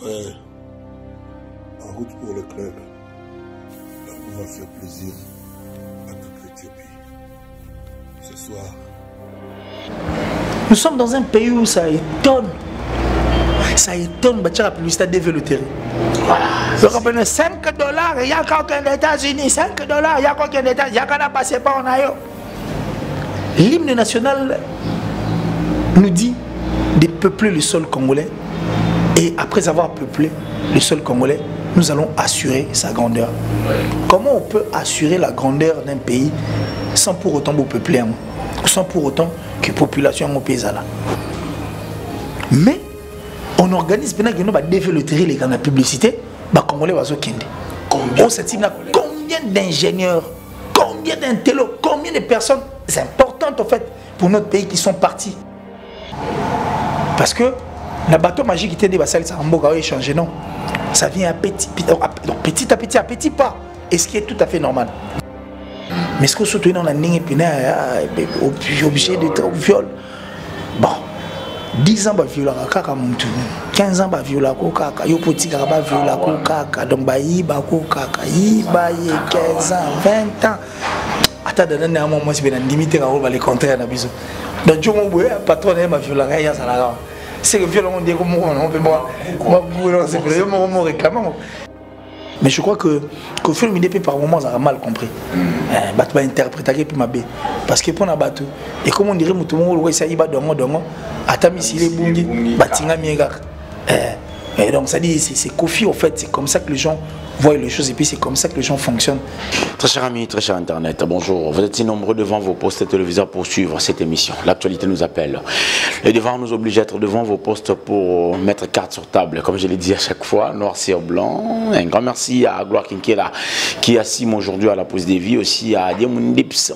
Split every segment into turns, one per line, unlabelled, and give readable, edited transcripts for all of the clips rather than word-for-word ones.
Ouais. En route pour le club. Là, on va faire plaisir à toute l'Éthiopie. Ce soir.
Nous sommes dans un pays où ça étonne. Ça étonne, bah, tu as la publicité développée. Voilà. Je rappelle 5 $, il y a quand aux États-Unis, 5 $, il y a quand aux États-Unis, il y a quand on passé par en ailleurs. L'hymne national nous dit de peupler le sol congolais. Et après avoir peuplé le sol congolais, nous allons assurer sa grandeur. Comment on peut assurer la grandeur d'un pays sans pour autant vous peupler, sans pour autant que la population est pays là. Mais on organise maintenant que nous allons développer les grandes publicités, les Congolais vont se kende. Combien d'ingénieurs, combien d'intellos, combien de personnes importantes en fait pour notre pays qui sont partis. Parce que le bateau magique qui était des vassals, ça a échangé, non. Ça vient à petit à petit pas. Et ce qui est tout à fait normal. Mais ce que surtout dans la ligne obligé d'être au viol. Bon, 10 ans, bah viola kaka muntu. 15 ans, bah viola kaka. Yo petit bah viola kaka. Donc bah iba kaka. Iba 15 ans, 20 ans. Attends, dans un moment, c'est bien limité à les contraires na biso. Donc je me vois patron ma viola ya ça là. C'est que violent on dit comment on peut moi c'est vraiment réclamant. Mais je crois que le film il par moments ça a mal compris. Bato va interpréter puis mabé parce que pour na bato et comme on dirait tout le monde ça y va dongo atami si les bungi batinga miega. Et donc ça dit c'est Kofi en fait, c'est comme ça que les gens voient les choses et puis c'est comme ça que les gens fonctionnent.
Très chers amis, très cher Internet, bonjour. Vous êtes si nombreux devant vos postes téléviseurs pour suivre cette émission. L'actualité nous appelle. Le devoir nous oblige à être devant vos postes pour mettre carte sur table. Comme je l'ai dit à chaque fois, noir sur blanc. Un grand merci à Gloire Kinkela qui assime aujourd'hui à la pause des vies. Aussi à Diamundips,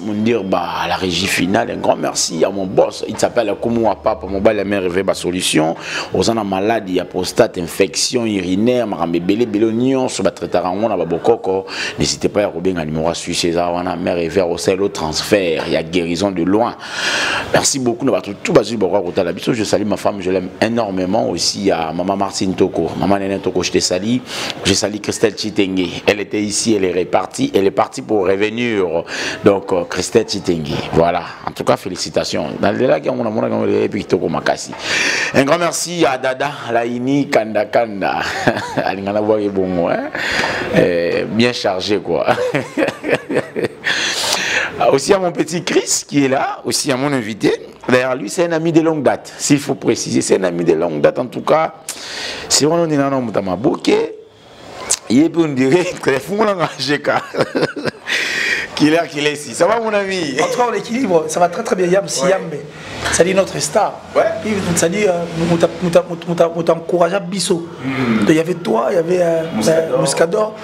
à la régie finale. Un grand merci à mon boss. Il s'appelle Koumou Papa, mon bal la main rêvé ma solution. Aux en maladie, à prostate, infection urinaire, maramé belé, bélonion, sur n'hésitez pas à Robin à numéro suisse César wana mère et vers au sel au transfert il y a guérison de loin. Merci beaucoup tout basé je salue ma femme, je l'aime énormément aussi à maman Martine Toko, maman Nene Toko, je te salue. Je salue Christelle Chitenge, elle était ici, elle est partie pour revenir. Donc Christelle Chitenge, voilà, en tout cas félicitations. Dans le lac on a puis Toko Makasi. Un grand merci à Dada Laini Kanda Kanda. Alingana voye bon hein. Bien chargé quoi. Aussi à mon petit Chris qui est là, aussi à mon invité. D'ailleurs lui c'est un ami de longue date, s'il faut préciser, c'est un ami de longue date en tout cas. C'est on est dans mon bouquet. Il peut on dirait très fou là qu'il est ici. Ça va mon ami?
En tout cas on l'équilibre, ça va très bien Yam si Yam. Ça dit notre star. Ouais. Ça dit nous t'encourage à Bisso. Il y avait toi, il y avait Muscador.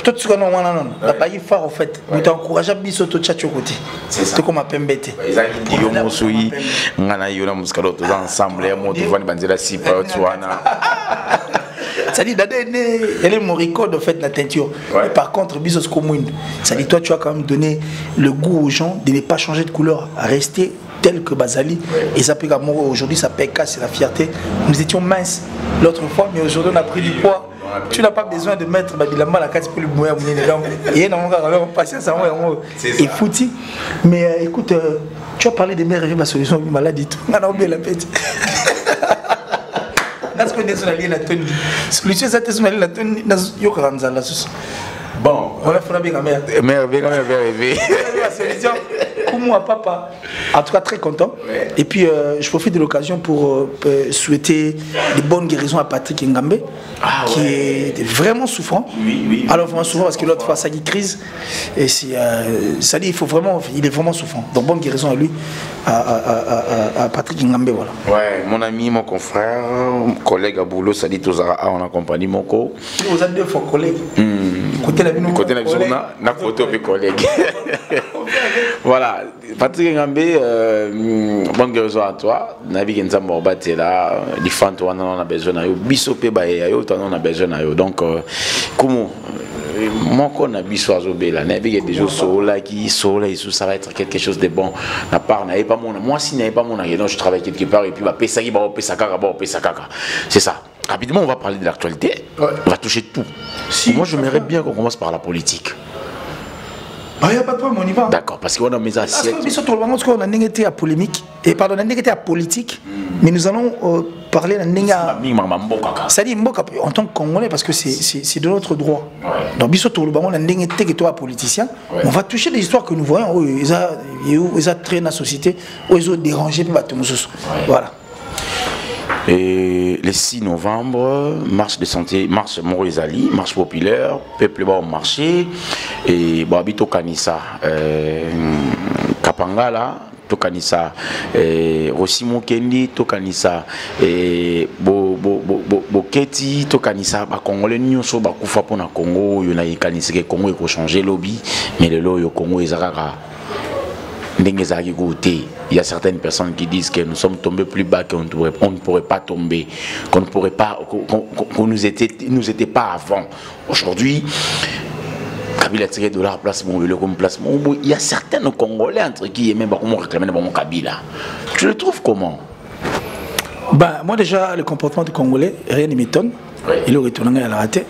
Toi tu connais non. La baille phare en fait. Nous t'encourage à Bisso tout chat côté. C'est comme un pembete.
Ils ont dit yo mosui ngana yo na Muscador tous ensemble et moi tu vois banzela si pas tu wana.
Ça dit Dada elle est mon record de fait la teinture. Ouais. Par contre Bisso commune. Ça dit toi tu as quand même donné le goût aux gens de ne pas changer de couleur, à rester tel que Bazali. Ouais. Et ça peut aujourd'hui ça paye casse, c'est la fierté. Nous étions minces l'autre fois, mais aujourd'hui on a pris du poids. Tu n'as pas besoin de mettre Babilamba la case pour le moyen et on patience et fouti. Mais écoute, tu as parlé de mes rêves, ma solution maladie. On a oublié la pète. Parce que nous avons la tenue. Solution ça te la tenue. Yo karanza la sus. Bon, on va faire bien la merde.
Merde, rêver.
La solution. Koumou Papa, en tout cas très content. Ouais. Et puis je profite de l'occasion pour souhaiter de bonnes guérisons à Patrick Ngambe, qui est vraiment souffrant. Oui. Alors vraiment souffrant parce que l'autre fois ça dit crise et ça dit il est vraiment souffrant. Donc bonne guérison à lui, à Patrick Ngambe, voilà. Ouais,
mon ami, mon confrère, mon collègue à boulot, ça dit Tozara, on accompagne Moko.
Vous êtes deux fois collègues.
Côté la vie, na photo de collègues. Voilà. Patrick Ngambe, bonne guérison à toi. Nabi Genzambo Batela, les fans, on a besoin de Bissopé Bayayo, on a besoin de donc, comment mon con a biso azobela, Nabi des jours sola qui sola et ça va être quelque chose de bon. La part n'avait pas mon, moi si n'avait pas mon non, je travaille quelque part et puis bah Pesaki, bah Pesakaka, c'est ça. rapidement, on va parler de l'actualité.
Ouais.
On va toucher tout.
Si,
moi, j'aimerais bien qu'on commence par la politique.
Il n'y a pas de problème, on y va.
D'accord, parce qu'on a mes assiettes.
Parce qu'on a une polémique, et pardon, on a politique, mais nous allons parler de c'est-à-dire en tant que Congolais, parce que c'est de notre droit. Ouais. Donc, on a une politicien, ouais. On va toucher des histoires que nous voyons, où ils ont traîné la société, où ils ont dérangé, ouais. Voilà.
Et le 6 novembre, marche de santé, marche Moroizali, marche populaire, peuple va au marché, et Babito Kanissa, Kapangala, Tokanissa, Rosimo Kendi, Tokanissa, Boketi, Tokanissa, Congolais, nous sommes Bakufa pour le Congo, il y a des Kanissa que Congo il changer lobby, mais le lot, le Congo est Zagara. Il y a certaines personnes qui disent que nous sommes tombés plus bas, qu'on ne pourrait pas tomber, qu'on ne pourrait pas, qu'on nous était pas avant. Aujourd'hui, Kabila a tiré de leur placement, comme placement. Il y a certains Congolais entre qui et même comment réclamer mon Kabila. Tu le trouves comment?
Moi déjà, le comportement des Congolais, rien ne m'étonne. Oui. Ils ont retourné à la raté.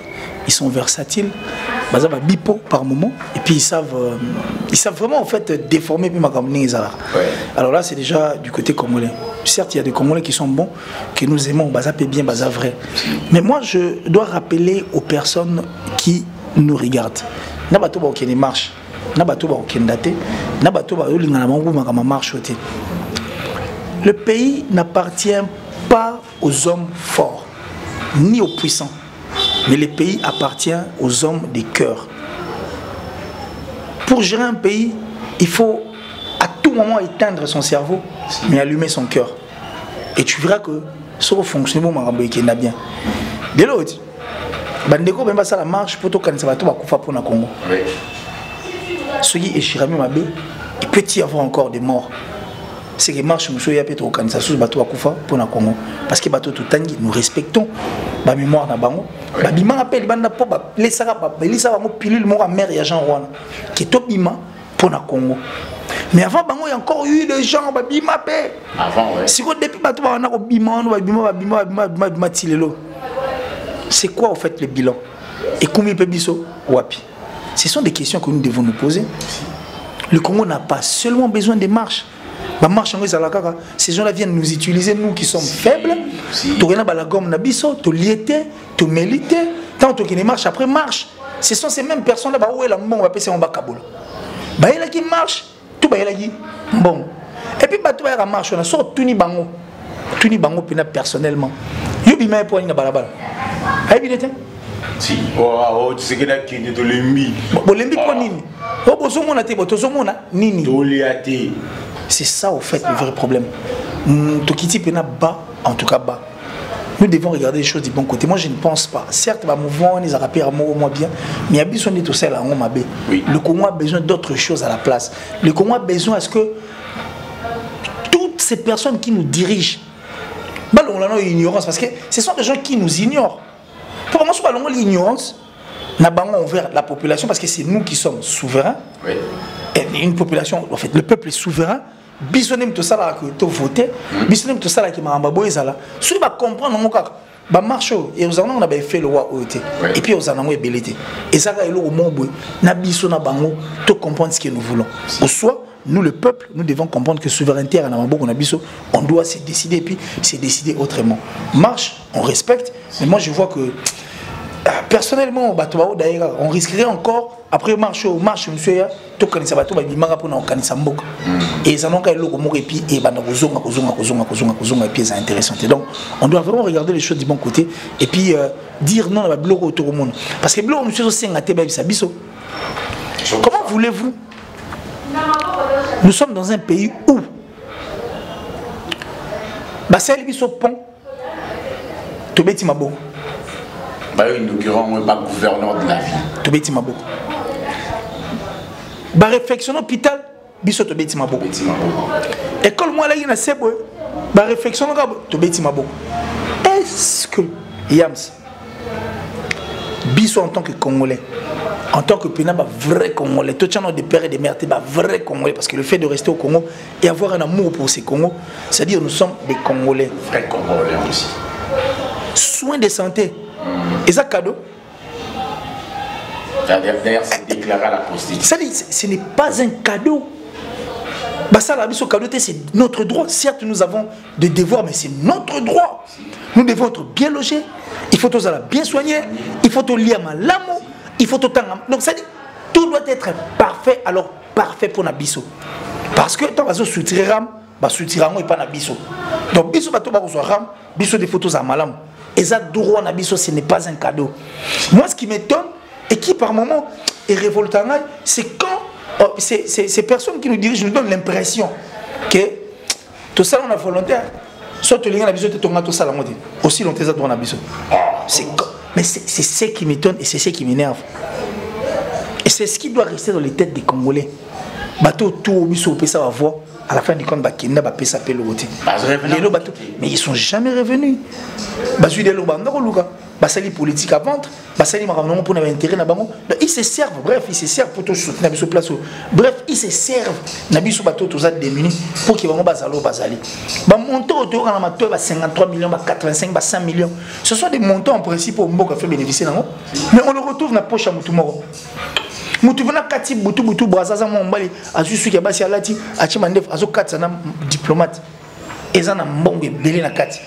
Ils sont versatiles, ils ont bipo par moment, et puis ils savent vraiment en fait déformer puis ouais. Alors là c'est déjà du côté congolais. Certes il y a des Congolais qui sont bons, que nous aimons, bazapé bien, bazap vrai. Mais moi je dois rappeler aux personnes qui nous regardent. Nabato ba okene marche, nabato ba okene daté, nabato ba olingana mangu ma marche oté. Le pays n'appartient pas aux hommes forts ni aux puissants. Mais le pays appartient aux hommes des cœurs. Pour gérer un pays, il faut à tout moment éteindre son cerveau, mais allumer son cœur. Et tu verras que ça va fonctionner bien. De l'autre, bandeko même ça la marche pour tout ça va tout pour le Congo. Ceux qui échirami mabé, il peut y avoir encore des morts. C'est que marche monsieur ya peut organisation bateau akufa pour le Congo parce que bateau tout tangi nous respectons ba mémoire na bango ba bima rappelle banda po ba lesaka ba lisa bango pilule mo mère ya Jean Rwanda qui to bima pour le Congo. Mais avant bango il y a encore eu des gens ba bima pe avant ouais si ko depuis bateau ba na ko bima ba tilelo. C'est quoi en fait le bilan et combien peut biso wapi? Ce sont des questions que nous devons nous poser. Le Congo n'a pas seulement besoin de marches. Ces gens-là viennent nous utiliser, nous qui sommes faibles. Tu regardes la gomme nabiso, tu liété, tu mélité. Tant que tu marches après marche. Ce sont ces mêmes personnes-là où est on va passer en bas Kaboul. Bah il y a qui marche, tout bah il y a qui bon. Et puis bah tu vas marche, on a sorti tout ni bango personnellement. Yubi m'a point na balabala. Aïe bien
si. Oh tu sais que là qui est de l'embi.
Bon l'embi quoi nini? Oh bozo mona te bozo mona nini?
Doliaté.
C'est ça, au fait, le vrai problème. Tokiti pena bas, en tout cas bas. Nous devons regarder les choses du bon côté. Moi, je ne pense pas. Certes, le mouvement, les Arabes, moi bien, mais il y a besoin de tout ça, là, oui. Le Congo a besoin d'autres choses à la place. Le Congo a besoin à ce que toutes ces personnes qui nous dirigent, on a une ignorance, parce que ce sont des gens qui nous ignorent. Pour moi, on a l'ignorance, on a envers la population, parce que c'est nous qui sommes souverains. Oui. Et une population, en fait, le peuple est souverain. Bisonem tout ça là que tu voté, bisonem tout ça là qui m'a embarboé ça là. Si va comprendre mon cas, bah marche et aux on a fait le roi OT. Et puis aux anamou ébélité. Et ça là il au mon boy. Na biso na bango, tout comprendre ce que nous voulons. Au soit nous le peuple, nous devons comprendre que souveraineté à Namabo on a biso, on doit se décider et puis se décider autrement. Marche, on respecte, mais moi je vois que personnellement, on risquerait encore, après marche, monsieur, tout comme ça, tout le monde et ça n'a pas et puis c'est intéressant. Donc, on doit vraiment regarder les choses du bon côté et puis dire non à bloc autour du monde. Parce que bloc, monsieur, c'est un biso. Comment voulez-vous? Nous sommes dans un pays où c'est le biso pont, tu bêtis ma beau.
Inaugurant pas gouverneur de la ville.
Tobeti Maboko. Ba réflexion hôpital, biso Tobeti Maboko. École moi là il na sebo. Ba réflexion Tobeti Maboko. Est-ce que Yams biso en tant que Congolais, en tant que Pena vrai Congolais, tout chano de père et de mère vrai Congolais parce que le fait de rester au Congo et avoir un amour pour ces Congos, c'est-à-dire nous sommes des Congolais.
Vrais Congolais aussi.
soins de santé. Et ça, cadeau.
D'ailleurs, c'est déclaré à la Constitution.
Ce n'est pas un cadeau. Bah ça, la mission cadeau, c'est notre droit. Certes, nous avons des devoirs, mais c'est notre droit. Nous devons être bien logés. Il faut tous bien soigner. Il faut tout lire à l'amour. Il faut tout temps. Donc, ça dit, tout doit être parfait. Alors, parfait pour Nabiso. Parce que tant que vous soutirez ram, bah soutirez et pas Nabiso. Donc, biso bato ba ram, biso des photos à malam. Et ça, droit Nabiso, ce n'est pas un cadeau. Moi, ce qui m'étonne et qui par moment est révoltant, c'est quand ces personnes qui nous dirigent nous donnent l'impression que tout ça on a volontaire. Soit tu as besoin de ton gâteau, ça aussi longtemps ça doit en besoin. Mais c'est ce qui m'étonne et c'est ce qui m'énerve. Et c'est ce qui doit rester dans les têtes des Congolais. Bateau tout au biso ça va voir à la fin du compte bakenda ba pesa pe le côté. Mais ils sont jamais revenus. Bazu de lo banda ko luka. Basali politique à vendre, basali maramon pour intérêt na bango. Ils se servent, bref, ils se servent pour tout soutenir biso place. Bref, ils se servent na biso bateau tous démunis pour qu'ils vont bazalo bazali. Ba montant autour na mato ba 53 millions, ba 85, ba 5 millions. Ce sont des montants en principe au mboka fait bénéficier nango. Mais on le retrouve na poche à mutumoro. Mutuvana kati butu brazaza mombali azusu ke basi alati achimandef azokatsa na diplomate ezana mbongo belé na kati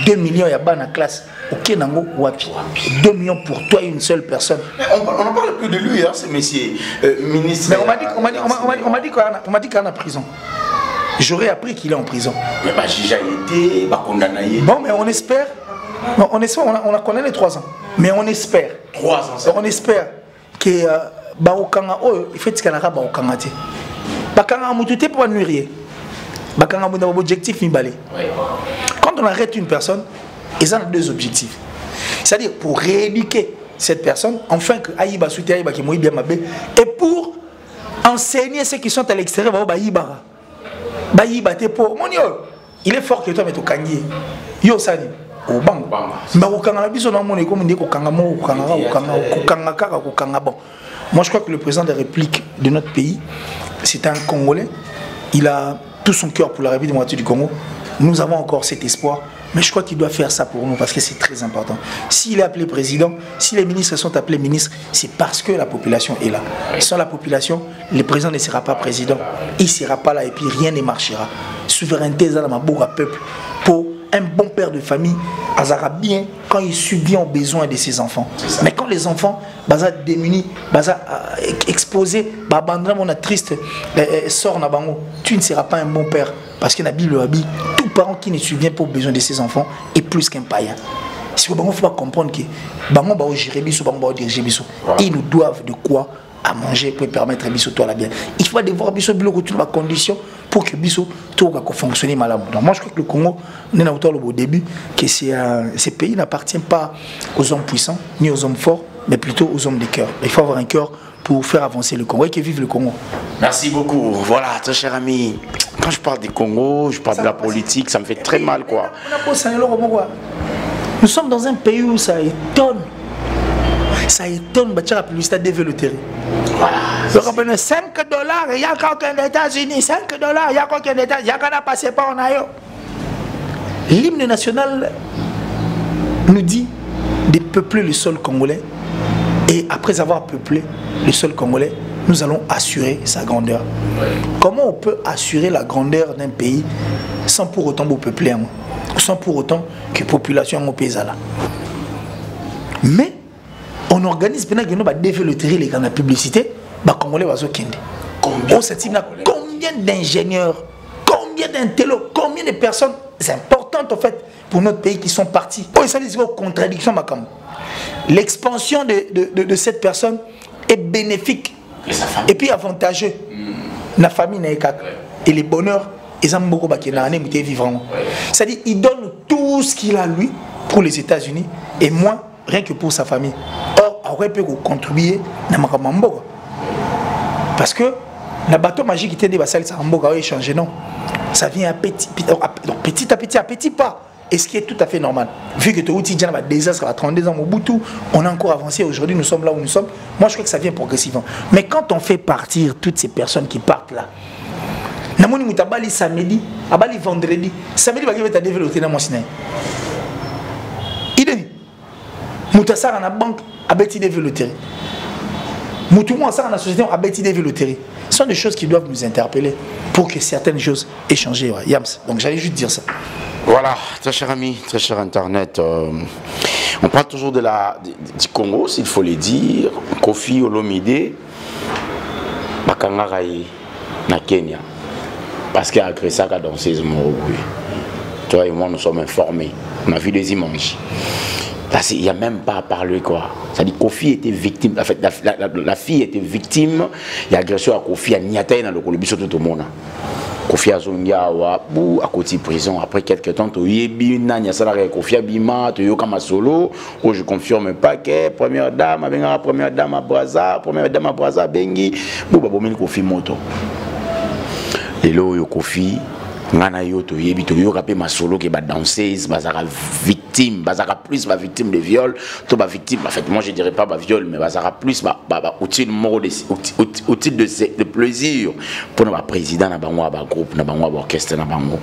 2 millions ya bana classe ok nango wapi 2 millions pour toi une seule personne.
On ne parle plus de lui hein, ce monsieur ministre.
Mais on m'a dit qu'il est en prison. J'aurais appris qu'il est en prison.
Mais bah j'ai été condamné.
Bon mais on espère on a condamné 3 ans. Mais on espère
3 ans.
On espère que Baokanga, il fait ce qu'on a fait. Bakanga Moutouté pour nuire. Bakanga Moutouté pour objectif Mibale. Quand on arrête une personne, ils ont 2 objectifs. C'est-à-dire pour rééduquer cette personne, enfin que Aïba Souté Aïba qui mouille bien mabé, et pour enseigner ceux qui sont à l'extérieur, Baïba. Baïba, t'es pour. Mon yo, il est fort que toi, mais tu kanye. Yo, Sani. Au banc. Moi je crois que le président de la République de notre pays, c'est un Congolais. Il a tout son cœur pour la République démocratique du Congo. Nous avons encore cet espoir. Mais je crois qu'il doit faire ça pour nous parce que c'est très important. S'il est appelé président, si les ministres sont appelés ministres, c'est parce que la population est là. Sans la population, le président ne sera pas président. Il ne sera pas là et puis rien ne marchera. Souveraineté, ça m'a beaucoup à peuple. Pour un bon père de famille, Azara bien quand il subvient aux besoins de ses enfants. Mais quand les enfants sont démunis, exposés, abandonnés, triste, sort na bango, tu ne seras pas un bon père. Parce que la Bible dit, tout parent qui ne subvient pas aux besoins de ses enfants est plus qu'un païen. Il ne faut pas comprendre que ils nous doivent de quoi à manger pour permettre Bisso toi la bien. Il faut devoir Bisso bloquer toutes les conditions pour que Bisso tout fonctionne mal. Donc moi je crois que le Congo, on a au début que ces pays n'appartiennent pas aux hommes puissants ni aux hommes forts, mais plutôt aux hommes de cœur. Il faut avoir un cœur pour faire avancer le Congo et que vive le Congo.
Merci beaucoup. Voilà, très cher ami. Quand je parle du Congo, je parle de la politique, ça me fait très mal quoi.
Nous sommes dans un pays où ça étonne. Ça étonne, la publicité développée. Voilà. 5 $, il y a quelqu'un des États-Unis, 5 $, il y a quelqu'un des États-Unis, il y a quelqu'un passé par en ailleurs. L'hymne national nous dit de peupler le sol congolais. Et après avoir peuplé le sol congolais, nous allons assurer sa grandeur. Comment on peut assurer la grandeur d'un pays sans pour autant vous peupler, sans pour autant que la population en pays là. Mais on organise pendant que nous va développer les grandes publicités, bah congolais va zo kende. Combien d'ingénieurs, combien d'intello, combien de personnes importantes en fait pour notre pays qui sont partis. Oh, ça dit contradiction makam. L'expansion de cette personne est bénéfique et puis avantageux. La famille n'est qu'à et les bonheurs ils ont beaucoup de vivre. C'est-à-dire il donne tout ce qu'il a lui pour les États-Unis et moins rien que pour sa famille. Or, aurait pu contribuer à Makamambo. Parce que le bateau magique qui était des vassals, ça a échangé, non. Ça vient à petit pas. Et ce qui est tout à fait normal. Vu que tu as un désastre à 32 ans au Mobutu, on a encore avancé. Aujourd'hui, nous sommes là où nous sommes. Moi, je crois que ça vient progressivement. Mais quand on fait partir toutes ces personnes qui partent là, Namoni Moutabali samedi, Abali vendredi, samedi, il va développer dans mon cinéma. Moutassar à la banque a bêti développé. Moutoumou à la société a bêti développé. Ce sont des choses qui doivent nous interpeller pour que certaines choses aient changé. Ouais. Yams. Donc j'allais juste dire ça.
Voilà, très cher ami, très cher Internet. On parle toujours du Congo, s'il faut le dire. Kofi Olomide, Bakangaraï, na Kenya. Parce qu'il a agressé la danseuse Morogui. Toi et moi, nous sommes informés. On a vu des images. Là, il n'y a même pas à parler quoi. C'est-à-dire que Kofi était victime, en fait, la fille était victime, il y a agression à Kofi, à Niataï dans le Colombie, surtout tout le monde. Kofi a zongia à côté de prison. Après quelques temps, tu as Kofi Abima, tu as solo. Oh, je confirme pas que première dame à Braza, Bengi, Kofi Moto. Et là, Kofi. Ngana yo to yebi to yo kapé ma solo qui ba danseuse bazara victime bazara plus ba victime de viol to ba victime en fait moi je dirais pas ba viol mais bazara plus ba outil de plaisir pour nos président na bango ba groupe na bango ba orchestre na bango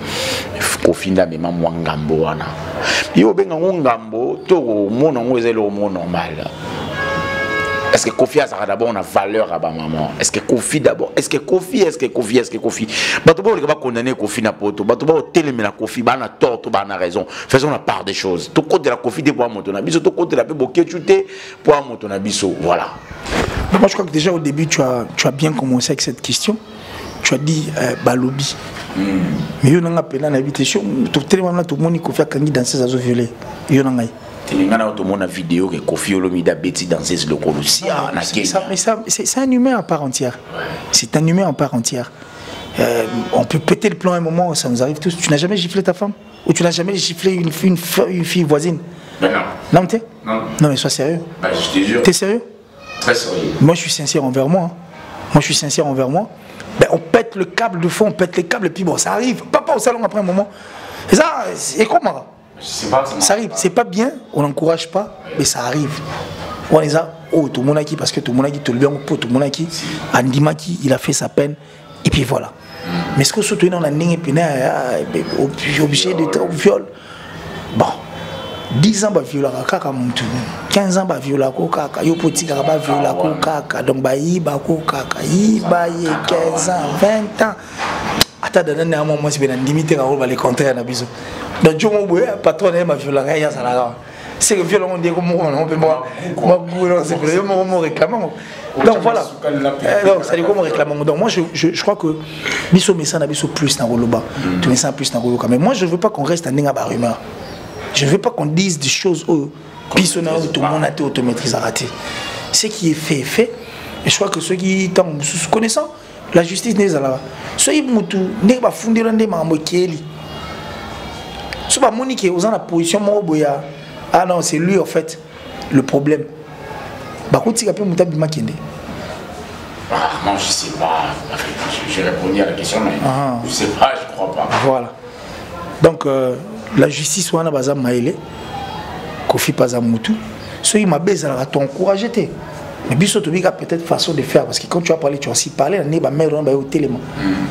kofinda mema mwangambo wana yo benga ngambo to mona ngozelo mo normal. Est-ce que Kofi a d'abord une valeur à maman? Est-ce que Kofi d'abord? Est-ce que Kofi? Batoba on va condamner Kofi na poto. Batoba on télémé la Kofi, bah na tort, bah na raison. Faisons la part des choses. Tout côté de la Kofi de pour monter na biso, tout côté de la peu boké chuté pour monter na biso. Voilà.
Moi je crois que déjà au début tu as bien commencé avec cette question. Tu as dit balobi. Mais yo nanga pena na habitation, tout tellement là tout le monde Kofi a kangi danser à zo violer. Yo nanga.
Une vidéo que Kofi Olomide a bêti dans ces locaux.
Mais c'est un humain à part entière. C'est un humain à part entière. On peut péter le plan à un moment, ça nous arrive tous. Tu n'as jamais giflé ta femme? Ou tu n'as jamais giflé une fille voisine?
Ben non.
Non, t'es? Non, mais sois sérieux.
Ben, je te jure.
T'es sérieux?
Très sérieux.
Moi, je suis sincère envers moi. Moi, je suis sincère envers moi. Ben, on pète le câble de fond, on pète les câbles, et puis bon, ça arrive. Pas au salon après un moment. Et ça, c'est comment? Ça arrive, c'est pas bien, on n'encourage pas, mais ça arrive. On les a, oh, tout le monde qui, parce que tout le monde qui, tout le monde qui, Andimaki, il a fait sa peine, et puis voilà. Mais ce que surtout dans la ligne, obligé d'être au viol. Bon, 10 ans, bah, viola kaka muntu, 15 ans, bah, viola kaka, yo petit garaba viola kaka, donc bah, iba kaka, iba 15 ans, 20 ans. Attends, d'un an, moi, c'est bien limité, on va les compter à la bisou. Donc, je me patron est ma violence, c'est que violent, on dit comme on peut moi, c'est que je réclamant. Donc voilà. Donc, ça dit comment réclamant. Donc, moi, je crois que Bisso Messa n'a plus dans Roloba. Tu mets ça plus dans Roloba. Mais moi, je ne veux pas qu'on reste en rumeur. Je ne veux pas qu'on dise des choses où Bisso n'a tout le monde a été automatisé à rater. Ce qui est fait est fait. Et je crois que ceux qui sont connaissants, la justice n'est pas là. Ceux qui n'est pas fondé dans des membres qui ce n'est pas Monique qui est dans la position Moroboya. Ah non, c'est lui en fait le problème. Bah, quand tu as pu monter Bima Kende.
Non, je ne sais pas. J'ai répondu à la question, mais je ne sais pas, je ne crois pas.
Voilà. Donc, la justice, on a Bazam Maïle, Kofi Pazamoutou. Ceux qui m'ont baisé, ils encouragé. Mais Bisso Tobiga a peut-être façon de faire, parce que quand tu as parlé, tu as aussi parlé, on est mère au téléma.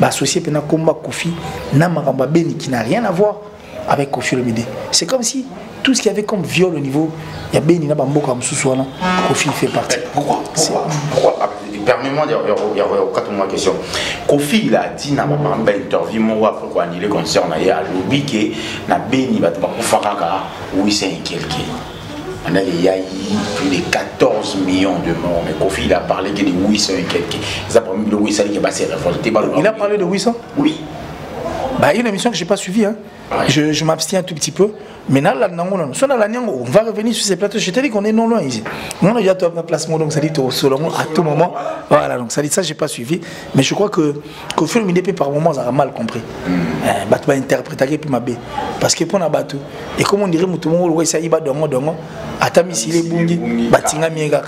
Associé à combat Kofi, Namaramba Beni qui n'a rien à voir avec Kofi Olomide. C'est comme si tout ce qu'il y avait comme viol au niveau, il y a Beni Nabambo comme Sousouana, Kofi fait partie.
Pourquoi permets-moi de répondre à question. Kofi il a dit dans une interview moi pourquoi il est concerné il y a lobby que na Beni va pas faire oui c'est quelqu'un. Il y a eu plus de 14 millions de morts, mais Kofi il a parlé que de 800 et quelques. Il a parlé de 800 qui va se révolter.
Il a parlé de 800?
Oui.
Bah, il y a une émission que je n'ai pas suivie. Hein. Ouais. Je m'abstiens un tout petit peu. Mais là, on va revenir sur ces plateaux. Je t'ai dit qu'on est non loin ici. On a déjà un placement, donc ça dit au Solomon à tout moment. Voilà, donc ça dit ça, je n'ai pas suivi. Mais je crois que Kofi Olomide, par moments, ça a mal compris. Bateau va interpréter puis ma bé. Parce que pour la bateau, et comme on dirait, tout le monde, ça y va dongo, atami si les bungi, batinga miega.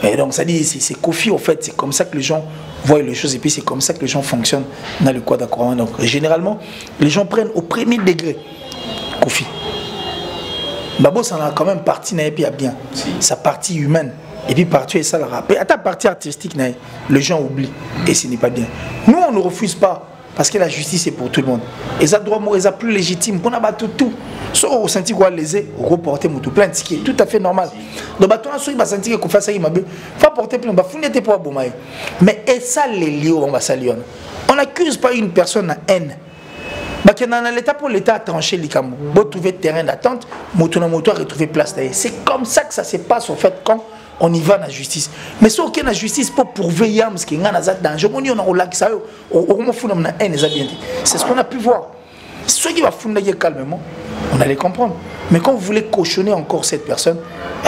Et donc ça dit, c'est Kofi en fait, c'est comme ça que les gens voient les choses et puis c'est comme ça que les gens fonctionnent dans le quad d'accord. Donc généralement, les gens prennent au premier degré Kofi. Babo, ça a quand même partie et puis bien, sa partie humaine et puis partie et ça la rappelle. À ta partie artistique, les gens oublient et ce n'est pas bien. Nous, on ne refuse pas parce que la justice est pour tout le monde. Et ça doit mourir, ça plus légitime. On a battu tout. Sauf au senti quoi léser, reporter mon tout plein, ce qui est tout à fait normal. Donc, on a souri, senti que fait ça, il m'a dit, faut porter plein, fouiller pour aboumaï. Mais et ça, les lieux, on va s'allier. On n'accuse pas une personne à haine. Dans l'état pour l'État a tranché les camps. Vous trouvez terrain d'attente, moto a retrouvé place d'ailleurs. C'est comme ça que ça se passe en fait quand on y va dans la justice. Mais si on a la justice pour prouver ce qui est danger, on a ça, c'est ce qu'on a pu voir. Ceux qui vont fonder calmement, on allait comprendre. Mais quand vous voulez cautionner encore cette personne,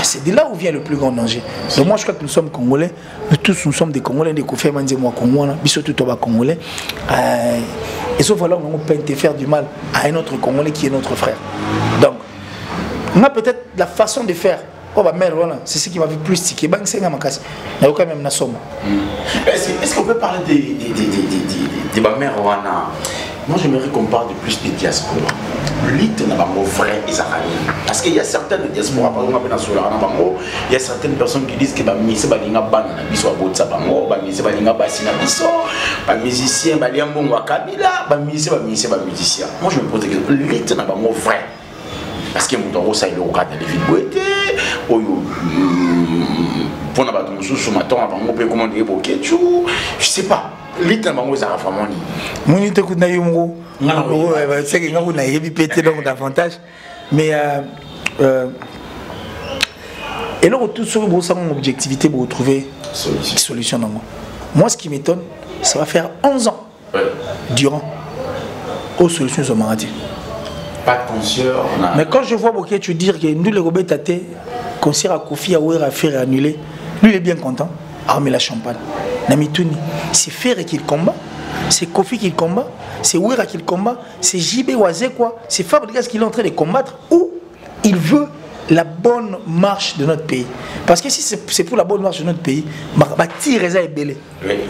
c'est de là où vient le plus grand danger. Donc moi je crois que nous sommes Congolais, nous tous nous sommes des Congolais, des Kofi moi Congolais, surtout toi Congolais. Et sauf alors on peut faire du mal à un autre Congolais qui est notre frère. Donc on a peut-être la façon de faire. Oh bah merde voilà, c'est ce qui m'a vu plus sticker. Bang c'est un macasse. Mais quand même na somme.
Est-ce qu'on peut parler des mères wana? Moi j'aimerais qu'on parle de plus des diasporas. L'île n'a pas mon frère et sa famille. Parce qu'il y a certaines diasporas, par exemple, il y a certaines personnes qui disent que c'est pas une banane, c'est pas une pas musicien, pas un bon wakabila, pas musicien. Moi je me pose la question, l'île n'a pas mon frère. Parce que mon temps ça il est au cadre de l'évite pour n'a pas de sous sur ma temps avant on peut commander pour quelque je sais pas l'île n'a pas mon frère famille.
Mon te coup na yumro. C'est que on a eu pété donc davantage mais et là tout sur mon objectivité pour trouver solution dans moi ce qui m'étonne ça va faire 11 ans durant aux solutions sont maladie.
Pas de concert.
Mais quand je vois Boké tu dire que nous les Robert Tate concert à Kofi à Ouera faire annuler lui il est bien content armer la champagne Namituni c'est faire qu'il combat. C'est Kofi qui combat, c'est Ouera qui combat, c'est JB Wazé quoi, c'est Fabregas qui est en train de combattre ou il veut la bonne marche de notre pays. Parce que si c'est pour la bonne marche de notre pays, il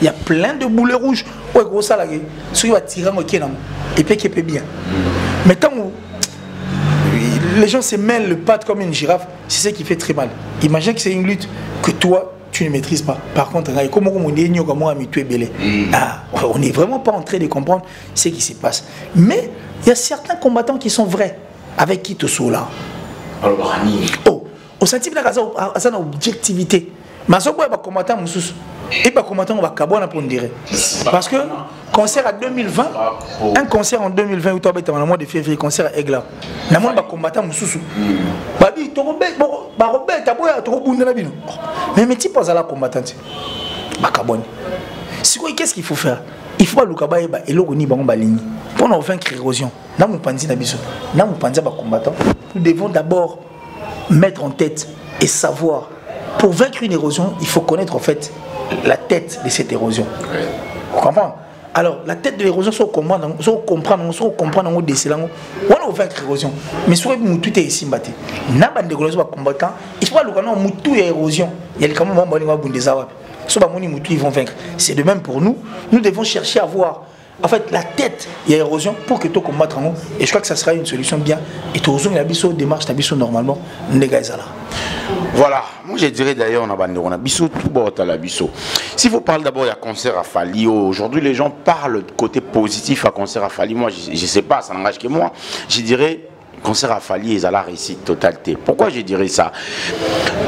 y a plein de boulets rouges. Ouais, gros ça là, ceux qui vont tirer en Kénam et puis qui peut bien. Mais tant où les gens se mêlent le patte comme une girafe, c'est ce qui fait très mal. Imagine que c'est une lutte que toi tu ne maîtrises pas. Par contre, on n'est vraiment pas en train de comprendre ce qui se passe. Mais il y a certains combattants qui sont vrais avec qui te sont là. Oh, au senti que ça a une objectivité. Mais ça va combattant et pas combattant on va cabouer pour dire. Parce que concert à 2020, un concert en 2020 où tu as le mois de février, concert à Aigla. Na mon ba combattant mususu. Ba bi to robé ba robé ta boya to bunda na bino. Mais tu poses à la combattante. Ba cabone. C'est quoi qu'est-ce qu'il faut faire? Il faut pas le cabaye ba eloko ni bango ba ligne. Pour nous vaincre l'érosion. Na mon panzi na biso. Na mon panzi ba combattant. Nous devons d'abord mettre en tête et savoir pour vaincre une érosion, il faut connaître en fait la tête de cette érosion. Vous comprenez? Alors, la tête de l'érosion, c'est comprendre, on décide, on va vaincre l'érosion. Mais si vous tout est ici, il y a des combattants, il faut que tout est érosion. Il y a des combattants qui vont vaincre. C'est de même pour nous. Nous devons chercher à voir en fait la tête, il y a érosion pour que tout combattre en nous. Et je crois que ça sera une solution bien. Et tout le monde démarche normalement.
Voilà, moi je dirais d'ailleurs on a biso tout bord à la biso. Si vous parlez d'abord il y a concert à Fali, aujourd'hui les gens parlent de côté positif à concert à Fali. Moi je sais pas, ça n'engage que moi. Je dirais concert à Fali ils ont la réussite totalité. Pourquoi je dirais ça?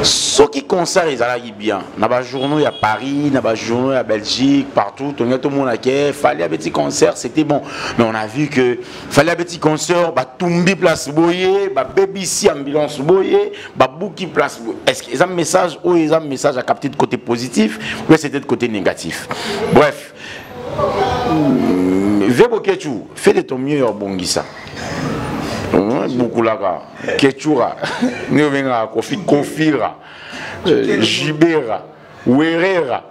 Ceux qui concert ils ont bien. Dans les journaux il y a Paris, dans les journaux il y a Belgique, partout, tout le monde a fait Fali un petit concert, c'était bon. Mais on a vu que Fali un petit concert, bah Tumbi place boyer, bah BBC ambulance boyer, bah Bouki place boyer. Est-ce qu'ils ont un message ou ils ont un message à capter de côté positif ou c'était de côté négatif? Bref. Vebo Ketchou, fais de ton mieux au Bongissa. Beaucoup là, Ketchura, Nevenga, Kofi Kofira, Jibera, Werera.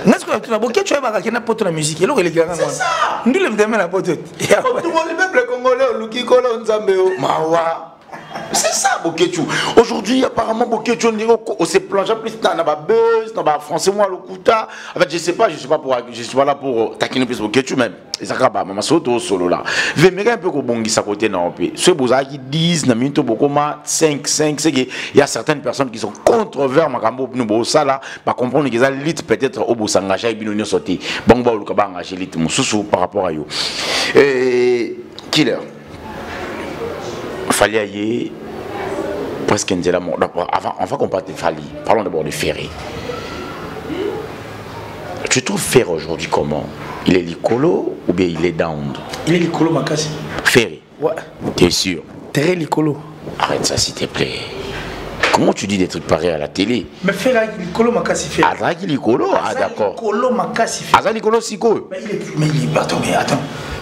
N'est-ce que tu as beaucoup de la musique? C'est ça. Nous le la pote.
Tout le monde, les peuples congolais, Luki Kolo Nzambeo, Mawa. C'est ça, Boketu. Aujourd'hui, apparemment, Boketu, on s'est plongé plus dans la buzz, dans le français, moi, le Kouta. En fait, je sais pas là pour taquiner plus Boketu, même. Et ça, maman, c'est solo là. Je vais un peu qu'on bongi sa côté, non. Ceux qui disent, na minute, beaucoup, 5, c'est qu'il y a certaines personnes qui sont contre vers Makambo, nous, ça là, pas comprendre qu'ils ont l'élite peut-être au bout s'engager, et bien, sauté. Bon, bah, le cabang, engagé l'élite, mon sous par rapport à eux. Killer. Fallait aller presque une mort. Avant qu'on parle de Fali, parlons d'abord de Ferré. Tu trouves Ferré aujourd'hui comment? Il est licolo ou bien il est down?
Il est licolo, Makassi.
Ferré?
Ouais.
T'es sûr?
Très licolo.
Arrête ça s'il te plaît. Comment tu dis des trucs pareils à la télé?
Mais Ferré, licolo, Makassi fait.
Ah, licolo? Ah, d'accord.
Licolo, Makassi fait.
Ah, licolo, c'est quoi?
Mais il est. Attends.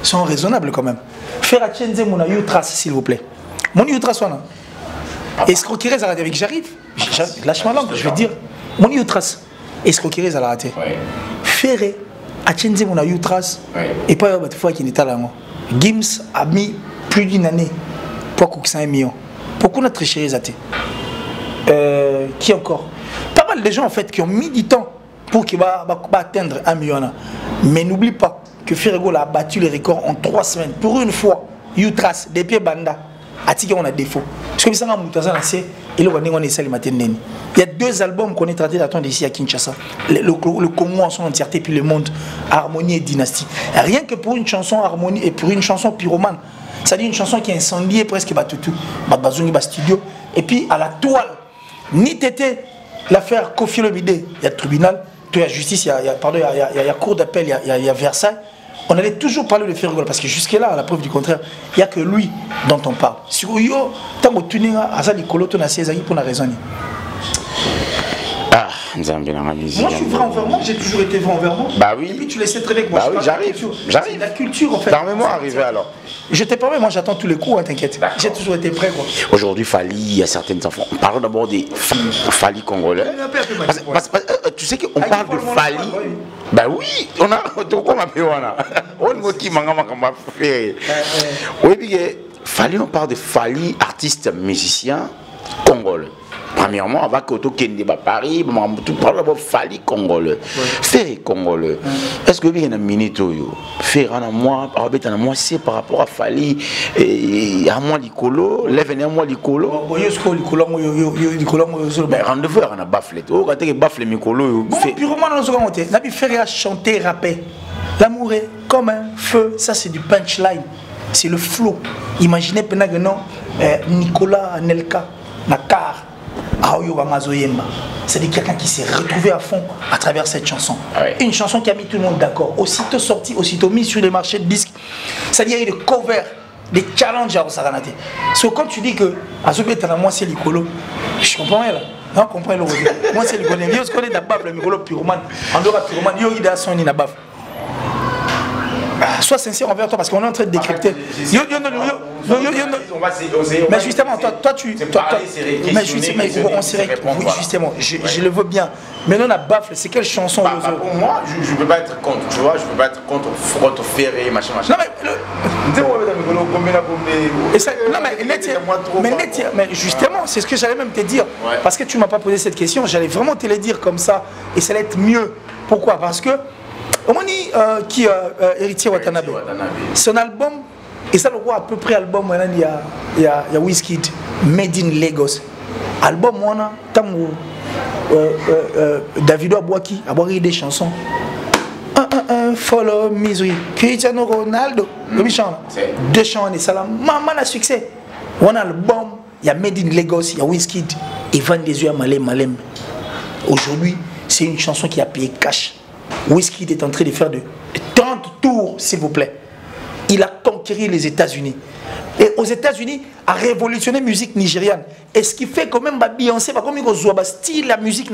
Ils sont raisonnables quand même. Ferré, Tchenze, mon trace, s'il vous plaît. Mon trace, on a. Escroquerie, ça a raté avec j'arrive. Lâche ma langue, je vais te dire. Mon trace. Escroquerie, ça a raté. Ferré, Tchenze, mon trace. Et pas une fois qu'il était là. Gims a mis plus d'une année pour coûter 5 millions. Pourquoi notre chérie a été? Qui encore? Pas mal de gens en fait qui ont mis du temps pour qu'il va atteindre 1 million. Mais n'oublie pas que Ferrego a battu les records en 3 semaines. Pour une fois, Utras, des pieds banda, on a défaut. Parce que il y a 2 albums qu'on est traité d'attendre ici à Kinshasa. Le Congo en son entièreté, puis le monde, Harmonie et Dynastie. Rien que pour une chanson Harmonie et pour une chanson pyromane. C'est-à-dire une chanson qui a incendié presque tout. Studio. Et puis à la toile, ni tété l'affaire Kofi Olomide, il y a le tribunal, il y a justice, il y a cour d'appel, il y a Versailles. On allait toujours parler de Ferré parce que jusque-là, à la preuve du contraire, il n'y a que lui dont on parle. Sur yo, tant que tu n'es pas à l'école, tu as pour la raison.
Ah, moi je
suis vrai envers moi, j'ai toujours été vrai envers moi.
Bah oui.
Et puis tu laissais très bien que moi.
Bah oui, j'arrive.
La culture en fait.
Permets-moi d'arriver alors.
Je t'ai permis, moi j'attends tous les coups, hein, t'inquiète. J'ai toujours été prêt quoi.
Aujourd'hui, Fali, il y a certaines enfants. Parlons d'abord des Fali congolais. Tu sais qu'on parle de Fali. Bah oui, on a. Oui, Fali, on parle de Fali, artiste musicien congolais. Premièrement, avant que tu aies Paris, tu parles de Fali congolais. Ferré congolais. Est-ce que vous avez une minute? Ferré en moi, c'est par rapport à Fali, à moi l'icolo, lève à moi l'icolo. Mais rendez-vous, on a bafflé. Quand tu as bafflé l'icolo,
Ferré a chanté, rappé. L'amour est comme un feu, ça c'est du punchline. C'est le flow. Imaginez maintenant Nicolas Anelka, Nakar. C'est-à-dire quelqu'un qui s'est retrouvé à fond à travers cette chanson. Une chanson qui a mis tout le monde d'accord. Aussitôt sortie, aussitôt mise sur les marchés de disques. C'est-à-dire il y a eu des covers, des challenges à Osaranate. So, quand tu dis que moi c'est l'icolo, je comprends rien là. Non, je comprends le moi c'est l'icolo. Je connais d'abord le micro pyromane. En dehors de pyromane, il y a son inabaf. Sois sincère envers toi parce qu'on est en train de décrypter. Mais justement, toi tu. Mais justement, je le veux bien. Mais non, on a baffle, c'est quelle chanson?
Pour moi, je ne peux pas être contre, tu vois, je ne peux pas être contre Ferré, machin.
Non, mais justement, c'est ce que j'allais même te dire. Parce que tu ne m'as pas posé cette question, j'allais vraiment te le dire comme ça et ça allait être mieux. Pourquoi? Parce que. Omoni qui héritier Watanabe. Son album, et ça le voit à peu près album, il y a Wizkid, Made in Lagos. Album, on a Davido Abouaki, Abouaki des chansons. Follow Misery, Cristiano Ronaldo, deux chants et ça maman a succès. On a album, il y a Made in Lagos, il y a Wizkid, et Van des yeux à Malem. Aujourd'hui, c'est une chanson qui a payé cash. Wizkid est en train de faire de 30 tours, s'il vous plaît. Il a conquéri les États-Unis. Et aux États-Unis, a révolutionné la musique nigériane. Et ce qui fait quand même Beyoncé, comme ils style la musique,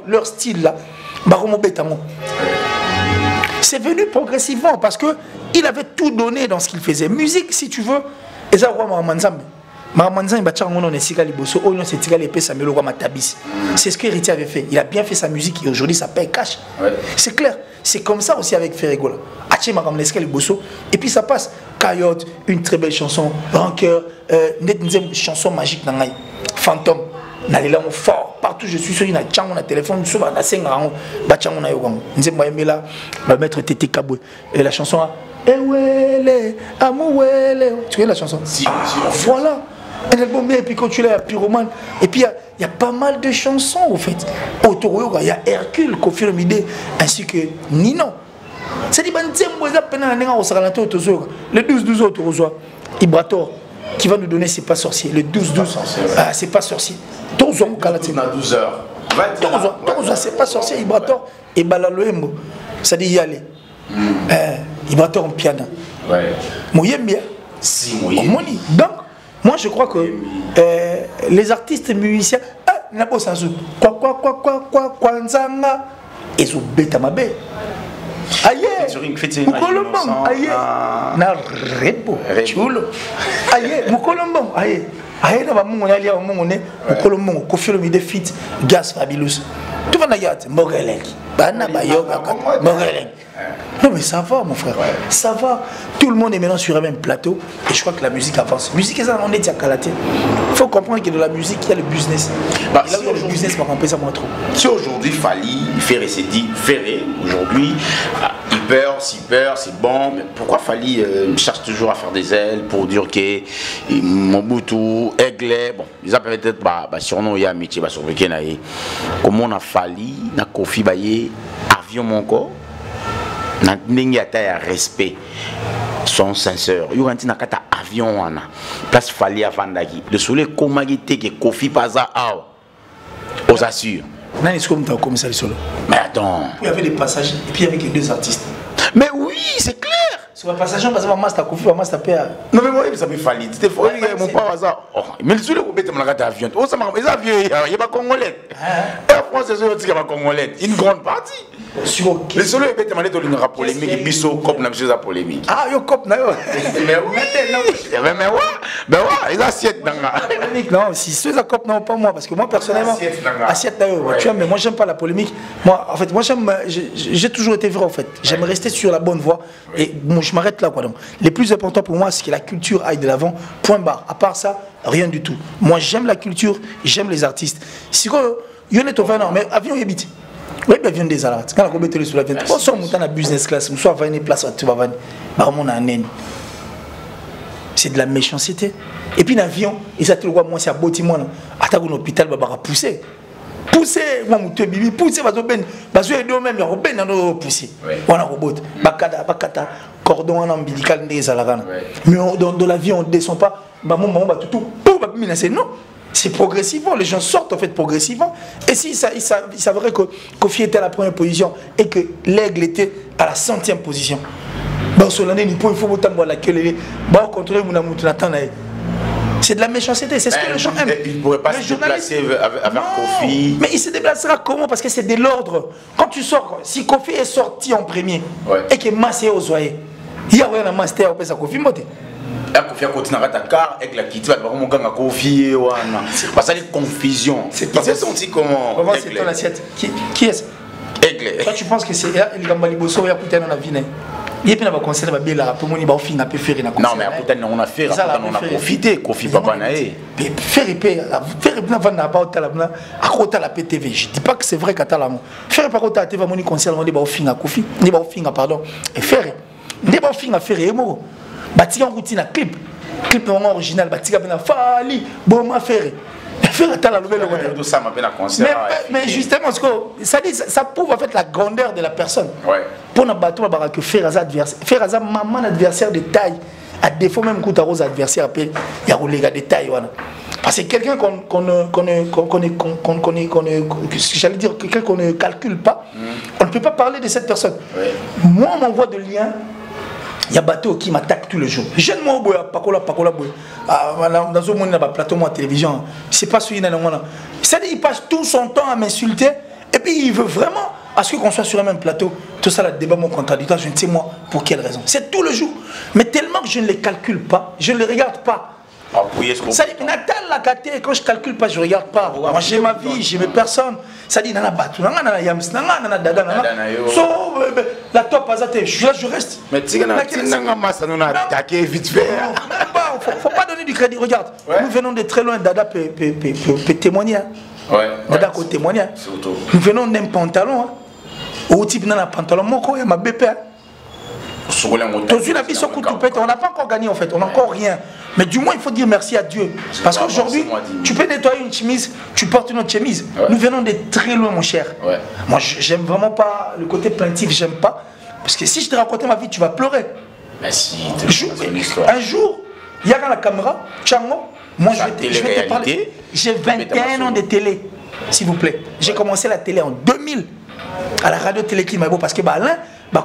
leur style là, c'est venu progressivement parce que il avait tout donné dans ce qu'il faisait. Musique, si tu veux, et ça Mamanzan, c'est ce que Héritier avait fait. Il a bien fait sa musique et aujourd'hui ça paye cash. Ouais. C'est clair. C'est comme ça aussi avec Ferregola. Et puis ça passe. Coyote, une très belle chanson. Rancœur, une chanson magique. Fantôme. Nalela fort. Partout je suis sur une chanson, un téléphone, souvent la scène, va mettre Tété Kaboué. Et la chanson a Ewele, Amouele. Tu connais la chanson? Si. Voilà. Un album bien, et puis quand tu l'as, Pyromane. Et puis il y a pas mal de chansons au fait. Autour, il y a Hercule, Kofi Olomide, ainsi que Nino. C'est-à-dire le 12-12 autour, Ibrator, qui va nous donner C'est pas sorcier. Le 12-12, c'est pas sorcier. 12 ans,
12 heures.
C'est pas sorcier, Ibrator, et Balaloembo. C'est-à-dire y aller. Ibrator en piano. Ouais. Moyen bien.
Si, moyen.
Donc, moi je crois que les artistes musiciens, ils ont bêta ma bête. Aïe, Mukolombon, aïe, na rebo, chulo, aïe, Mukolombon, aïe, aïe, na bamungu na liya bamungu ne, Mukolombon, Kofi Olomide fit, Gas Fabulous, tout va na yat, Morelek, bana bayoga, Morelek. Non mais ça va mon frère, ça va. Tout le monde est maintenant sur un même plateau et je crois que la musique avance. Musique, ça, on est à Kalaté. Il faut comprendre que dans la musique, il y a le business. Bah, et là, si le business m'a rempli ça moins trop.
Si aujourd'hui, Fally, Ferré s'est dit, Ferré, aujourd'hui, hyper, c'est bon, mais pourquoi Fally cherche toujours à faire des ailes pour dire que Mobutu, Aigle, bon, ils appellent peut-être, surnom, il y a un métier, sur le Kenaï. Comment on a Fally, na Kofi Baye, avion mon corps. N'entendu à respect son sincère. Il y a un avion en place Fally avant d'agir. De soleil comment il que Kofi Paza aux assure.
Non, est-ce que vous avez comme ça le solo?
Mais attends.
Il y avait les passagers et puis il y avait que deux artistes.
Mais oui, c'est clair.
Sur le passager, parce que maman c'est Kofi, maman c'est PA.
Non mais moi ça me Fally. C'était fort. Mon père Paza. Mais le soleil vous mettez mon avion. Oh ça m'a les avions il y a pas congolais. La France c'est aussi pas congolais. Une grande partie. Le soleil est demandé de l'une polémique et biso cop n'a pas polémique.
Ah yo cop na yo.
Mais oui. Mais ouais, ils assiette
non, si ceux à cop non pas moi parce que moi personnellement assiette na yo. Tu vois mais moi j'aime pas la polémique. Moi en fait moi j'ai toujours été vrai en fait. J'aime rester sur la bonne voie et bon, je m'arrête là quoi donc. Le plus important pour moi c'est que la culture aille de l'avant. Point barre. À part ça, rien du tout. Moi j'aime la culture, j'aime les artistes. Si quoi yo n'est pas non mais avion habite. Oui, bien vient des alats. Quand on met sur l'avion, on sort montant à business class, on soit va une place où tu vas venir. Bah on a un naine. C'est de la méchanceté. Et puis l'avion, ils ont trouvé moi c'est à Botimon. Attaque un hôpital, bah pousser. Pousser, moi mon bibi, pousser va ben, bah je vais même ya ben dans pousser. On a robot. Bakata, cordon ombilical des alats. Mais dans l'avion on descend pas. Bah mon maman bah tout, pour bah menacer non. C'est progressivement, les gens sortent en fait progressivement. Et si il s'avérait que Kofi était à la première position et que l'aigle était à la 100e position, il faut la queue, contrôler mon amour. C'est de la méchanceté, c'est ce que les gens aiment.
Il ne pourrait pas se déplacer avec Kofi.
Mais il se déplacera comment? Parce que c'est de l'ordre. Quand tu sors, si Kofi est sorti en premier et que Massé aux oreilles, il y a un master à Kofi Moté.
Kofi a continué à Dakar avec la quitte, mon gars Kofi, parce que confusion. C'est senti comment?
Comment c'est ton assiette? Qui est-ce?
Aigle.
Toi tu penses que c'est il Gambali Bosso, il y a peut-être dans la vie. Il y a plein de conseils à Bela, pour moi il va finir à peu faire.
Non mais peut-être on a fait, on a profité. Kofi Papa Naé.
Faire bien vendre à bas talabna à côté la PTV. Je dis pas que c'est vrai qu'à talamo. Faire par côté à TV mon conseil on va finir à Kofi, on va finir pardon et faire. On va finir à faire et moi. Bati en routine à clip vraiment original bati kabena Fally bon ma faire la nouvelle mais justement ça prouve en fait la grandeur de la personne pour na bateau que faire un maman adversaire de taille à défaut même que rose adversaire il y a les gars de taille parce que quelqu'un qu'on ne calcule pas on ne peut pas parler de cette personne moi on m'envoie de liens. Il y a bateau qui m'attaque tous les jours. Jeune moi pakola boy. Dans un monde na plateau à télévision, c'est pas celui là. C'est-à-dire il passe tout son temps à m'insulter et puis il veut vraiment à ce qu'on soit sur le même plateau. Tout ça, le débat mon contradictoire, je ne sais moi pour quelle raison. C'est tout le jour. Mais tellement que je ne les calcule pas, je ne les regarde pas. Ça dit, Natal la gâté, quand je calcule pas, je regarde pas. Moi j'ai ma vie, j'ai mes personnes. Ça dit, nana batu, nana yams, nana dada, nana. So, la top azate, je suis là, je reste.
Mais tu sais, nana massa, nous attaqué vite fait.
Faut pas donner du crédit, regarde. Nous venons de très loin, Dada peut témoigner. Dada peut témoigner. Nous venons d'un pantalon. Au type d'un pantalon, il y a ma BP. On n'a pas encore gagné en fait, on n'a encore rien. Mais du moins il faut dire merci à Dieu. Parce qu'aujourd'hui, tu peux nettoyer une chemise, tu portes une autre chemise. Nous venons de très loin mon cher. Moi j'aime vraiment pas le côté plaintif, j'aime pas. Parce que si je te racontais ma vie, tu vas pleurer.
Mais si,
un jour, il y a la caméra, Tchango, moi je vais te parler. J'ai 21 ans de télé, s'il vous plaît. J'ai commencé la télé en 2000 à la radio télé qui m'a beau parce que Alain,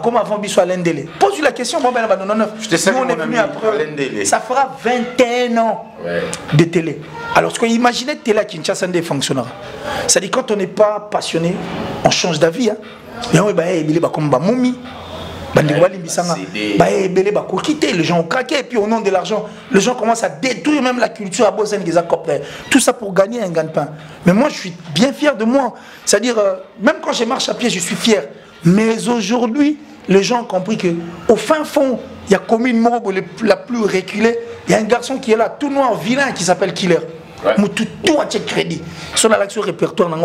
comme avant Bissou Alain Délé. Pose-lui la question, bon ben là, non, je te sais, on est venu après. Ça fera 21 ans de télé. Alors, ce qu'on imaginait télé à Kinshasa ne fonctionnera. C'est-à-dire quand on n'est pas passionné, on change d'avis. Et on est comme Moumi. Les gens ont craqué et puis au nom de l'argent, les gens commencent à détruire même la culture à Bozen des accopagnés. Tout ça pour gagner un gagne-pain. Mais moi je suis bien fier de moi. C'est-à-dire, même quand je marche à pied, je suis fier. Mais aujourd'hui, les gens ont compris qu'au fin fond, il y a commune Morobo la plus reculée. Il y a un garçon qui est là, tout noir, vilain, qui s'appelle Killer. Tout à crédit. Sur l'action répertoire, même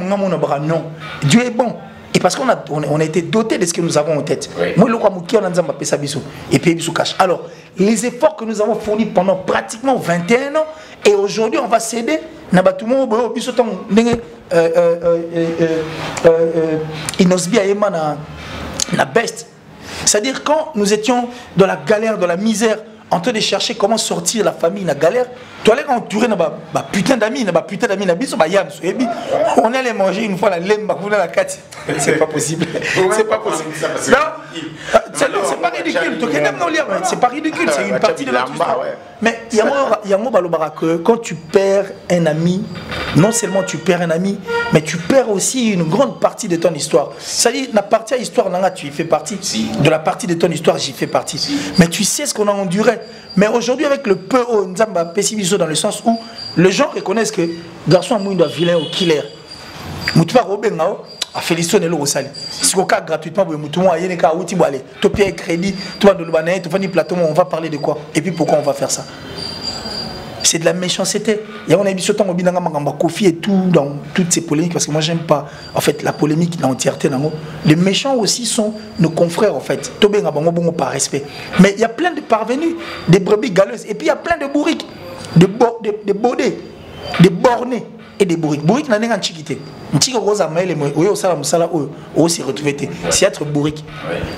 non. Dieu est bon. Et parce qu'on a été doté de ce que nous avons en tête. Moi, et puis, alors, les efforts que nous avons fournis pendant pratiquement 21 ans, et aujourd'hui, on va céder. C'est-à-dire, quand nous étions dans la galère, dans la misère, en train de chercher comment sortir la famille de la galère, tu allais entourer putain d'amis, on allait manger une fois la laine, la carte. C'est pas possible. C'est pas possible. C'est pas ridicule. C'est pas ridicule, c'est une partie de notre histoire. Mais il y a un mot que quand tu perds un ami, non seulement tu perds un ami, mais tu perds aussi une grande partie de ton histoire. C'est-à-dire, la partie à l'histoire, tu y fais partie. De la partie de ton histoire, j'y fais partie. Mais tu sais ce qu'on a enduré. Mais aujourd'hui, avec le peu au Nzamba Pessibiso, dans le sens où les gens reconnaissent que garçon Mouindo vilain ou killer. Moutuba Robin a félicité le Rosali. Si on a gratuitement, Moutouma, il y a un outil, tu payes crédit, tu vas de l'Ubané, tu vas du plateau, on va parler de quoi? Et puis pourquoi on va faire ça? C'est de la méchanceté. Il y a un émission au Binanga Magamba Kofi et tout dans toutes ces polémiques parce que moi j'aime pas en fait la polémique dans l'entièreté. Les méchants aussi sont nos confrères en fait. Tobenga bango bongo par respect. Mais il y a plein de parvenus, des brebis galeuses et puis il y a plein de bourriques, de baudés, de bornés et des bourriques. Bourriques n'a pas chiquité. Ntigo rosa maile moi oyo sala musala oyo aussi retrouvé c'est être bourrique.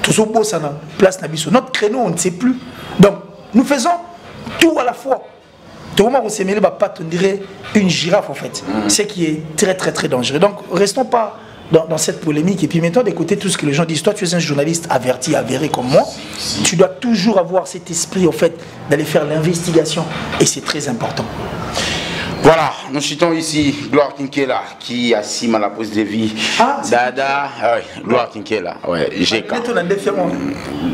Tout ce beau ça na place na biso. Notre créneau on ne sait plus. Donc nous faisons tout à la fois. On s'est mêlé, on dirait une girafe en fait, ce qui est très très très dangereux. Donc restons pas dans cette polémique et puis mettons d'écouter tout ce que les gens disent. Toi tu es un journaliste averti, avéré comme moi, tu dois toujours avoir cet esprit en fait d'aller faire l'investigation et c'est très important.
Voilà, nous citons ici Gloire Kinkela qui assume à la pose de vie. Dada, Gloire Kinkela, GK.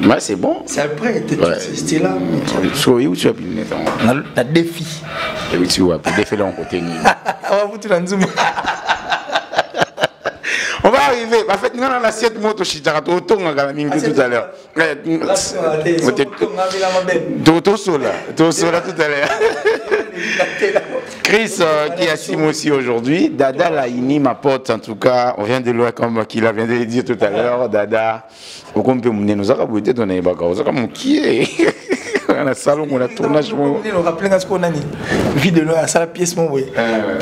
Ouais, c'est bon.
C'est après, c'était là.
Oui, où tu as pu le mettre?
La défi.
Oui, tu vois, pour défiler en côté. On va arriver. En fait, nous avons l'assiette moto chitara. Tout tout à l'heure. Tout à l'heure. Chris qui assume aussi aujourd'hui. Dada Laini m'apporte en tout cas. On vient de loin comme qu'il vient de le dire tout à l'heure. Dada, au compte nous avons bouté donner baka. Nous avons qui est dans la salon on a tournage.
Nous rappelons ce qu'on a dit. Vie de loin à ça la pièce mon oui.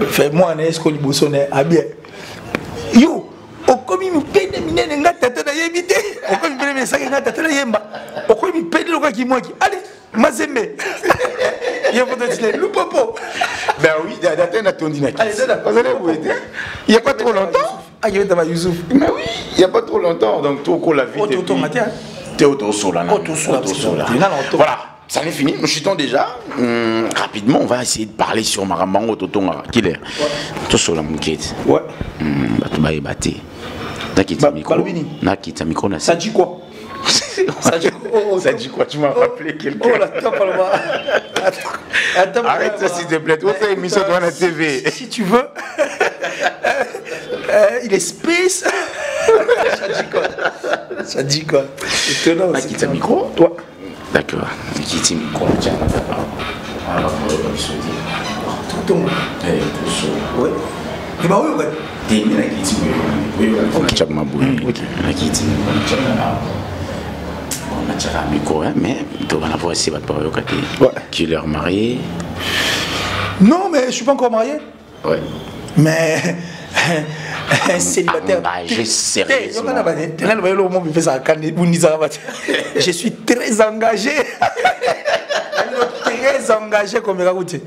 Fais-moi un escoli boussonné à bien. Yo. Okomi mi pede minene nga tata na yebite okomi pede mesaka nga tata na yemba okomi pede loka ki mwaki allez mazembe il faut te le popo
ben oui data na tondi na
allez dada
il y a pas trop longtemps
il y a Youssouf
mais oui il y a pas trop longtemps donc tout ko la vie t'es auto sola voilà. Ça n'est fini, nous chutons déjà. Rapidement, on va essayer de parler sur Marambango Totonga. Killer. Tout sur la mouquette.
Ouais.
Batubaye Baté. Nakita micro. Nakita micro.
Ça dit quoi?
Ça dit quoi? Tu m'as rappelé quelqu'un.
Oh, la top, attends.
Arrête ça, s'il te plaît. Toi, c'est une émission devant la TV.
Si tu veux. Il est space. Ça dit quoi? Étonnant.
Qui t'a micro?
Toi.
D'accord. Qui t'a micro? Tiens,
Tout. Oui. Et bah oui, ouais.
Mais tu vas avoir essayé de parler qui leur marié.
Non, mais je suis pas encore marié.
Ouais.
Mais un célibataire.
Engagé sérieusement.
Je suis très engagé. Très engagé comme Ragoutier.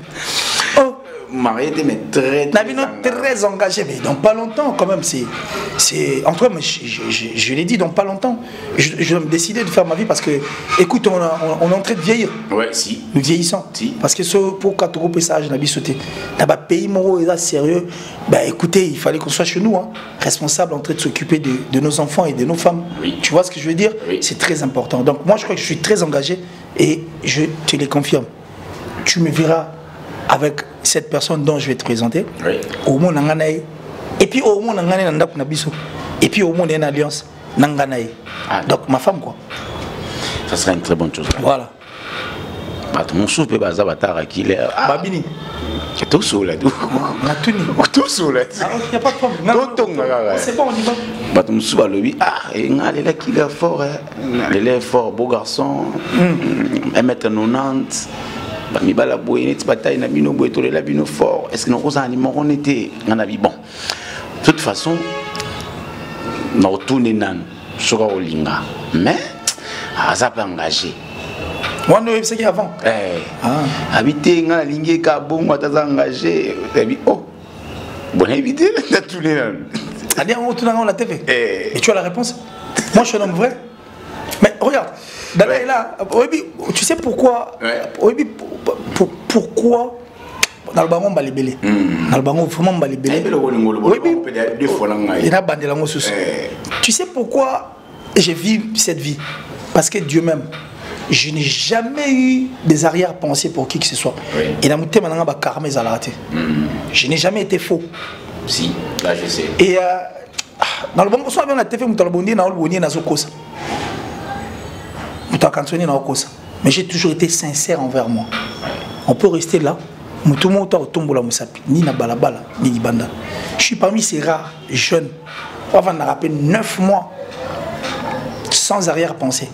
Oh.
Marié, mais
très engagé, mais dans pas longtemps quand même. En tout cas, je l'ai dit, dans pas longtemps. Je vais me décider de faire ma vie parce que, écoute, on est en train de vieillir.
Ouais, si.
Nous vieillissons. Si. Parce que pour 4 euros, ça, je n'ai sauté. Dans le pays moro, est sérieux. Ben écoutez, il fallait qu'on soit chez nous, hein, responsable, en train de s'occuper de nos enfants et de nos femmes.
Oui.
Tu vois ce que je veux dire?
Oui. C'est
très important. Donc moi, je crois que je suis très engagé et je te les confirme. Tu me verras avec cette personne dont je vais te présenter.
Oui.
Au monde Nanganaï. Et puis au monde Nanganaï Nandak Nabiso. Et puis au monde une alliance Nanganaï. Donc ma femme quoi.
Ça serait une très bonne chose.
Voilà.
Mon soupe est basé à Batara qui est.
Babini.
C'est tout sous là. Tout sous là.
Il n'y a pas de problème. C'est bon, on y va.
Mon soupe à l'objet. Il est là qui est fort. Il est fort, beau garçon. 1m90. Mibala boye net bataille na bino boye tole la bino fort. Est-ce que nous animaux on était on a dit bon. De toute façon na retourner nan sur Olinga. Mais ça pas engagé.
Moi nous c'est qui avant.
Habiter ngana lingi ka bon ataza engagé. Oh. Bon éviter de tous les nan.
Allez on retourne dans la TV. Et tu as la réponse? Moi je suis un homme vrai. Mais regarde, Dada est là. Tu sais pourquoi? Pourquoi dans le bangon balibélé? Dans le bangon vraiment balibélé. Tu sais pourquoi j'ai vécu cette vie? Parce que Dieu m'aime. Je n'ai jamais eu des arrière-pensées pour qui que ce soit. Et dans mon thème, je n'ai jamais été faux.
Si, là je sais.
Et dans le bangon, soit bien la TV, mais j'ai toujours été sincère envers moi. On peut rester là, ni na balabala, ni banda. Je suis parmi ces rares jeunes, avant de rappeler 9 mois, sans arrière-pensée,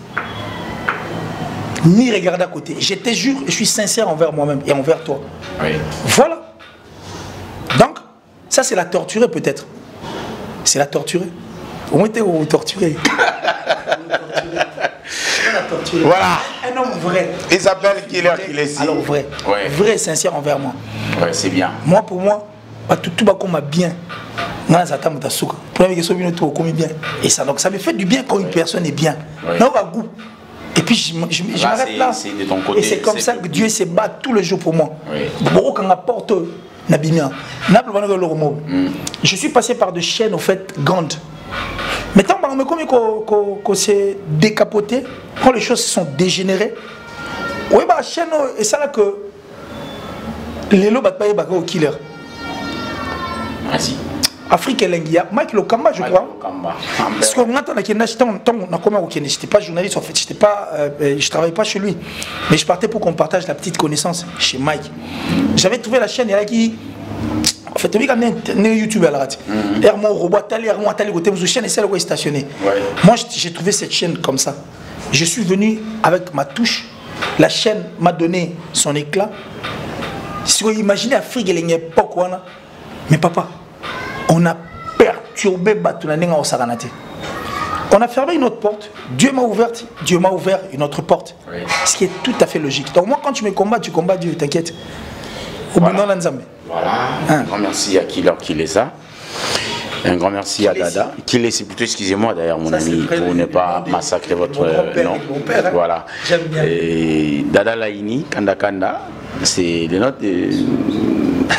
ni regarder à côté. Je te jure, je suis sincère envers moi-même et envers toi.
Oui.
Voilà. Donc, ça c'est la torturer peut-être. C'est la torturer. Au moins t'es torturé.
Voilà.
Un homme vrai.
Il s'appelle Killer Kilesi.
Alors vrai.
Ouais.
Vrai et sincère envers moi.
Ouais, c'est bien.
Moi pour moi, tout va comme bien. Moi j'attends ta souka. Première question vient tout comme bien. Et ça donc ça me fait du bien quand une personne est bien. Non pas goût. Et puis je m'arrête là.
De ton côté,
et c'est comme ça que Dieu se bat tous les jours pour moi.
Oui.
Bon quand on apporte je suis passé par des chaînes au fait grandes. Mais tant qu'on s'est décapoté, quand les choses se sont dégénérées, oui, bah, chaîne, et ça là que les lots battent pas au killer.
Merci.
Afrique Elengia, Mike Lokamba, je crois. Parce qu'on attend j'étais pas journaliste en fait, je travaillais pas chez lui, mais je partais pour qu'on partage la petite connaissance chez Mike. J'avais trouvé la chaîne, il y a qui. En fait, tu as YouTube à la radio. Mon robot, chaîne est celle où est stationné. Moi, j'ai trouvé cette chaîne comme ça. Je suis venu avec ma touche. La chaîne m'a donné son éclat. Si vous imaginez Afrique, il y a pas quoi là. Mais papa, on a perturbé Batunanenga au Saranate. On a fermé une autre porte. Dieu m'a ouvert une autre porte. Ce qui est tout à fait logique. Donc moi, quand tu me combats, tu combats Dieu, t'inquiète.
Voilà. Un grand merci à Killer Kilesa. Un grand merci à Dada. Kilesi, plutôt, excusez-moi d'ailleurs, mon ami, pour ne pas massacrer votre nom. Voilà.
J'aime bien.
Et Dada Laini, Kanda Kanda, c'est le nom de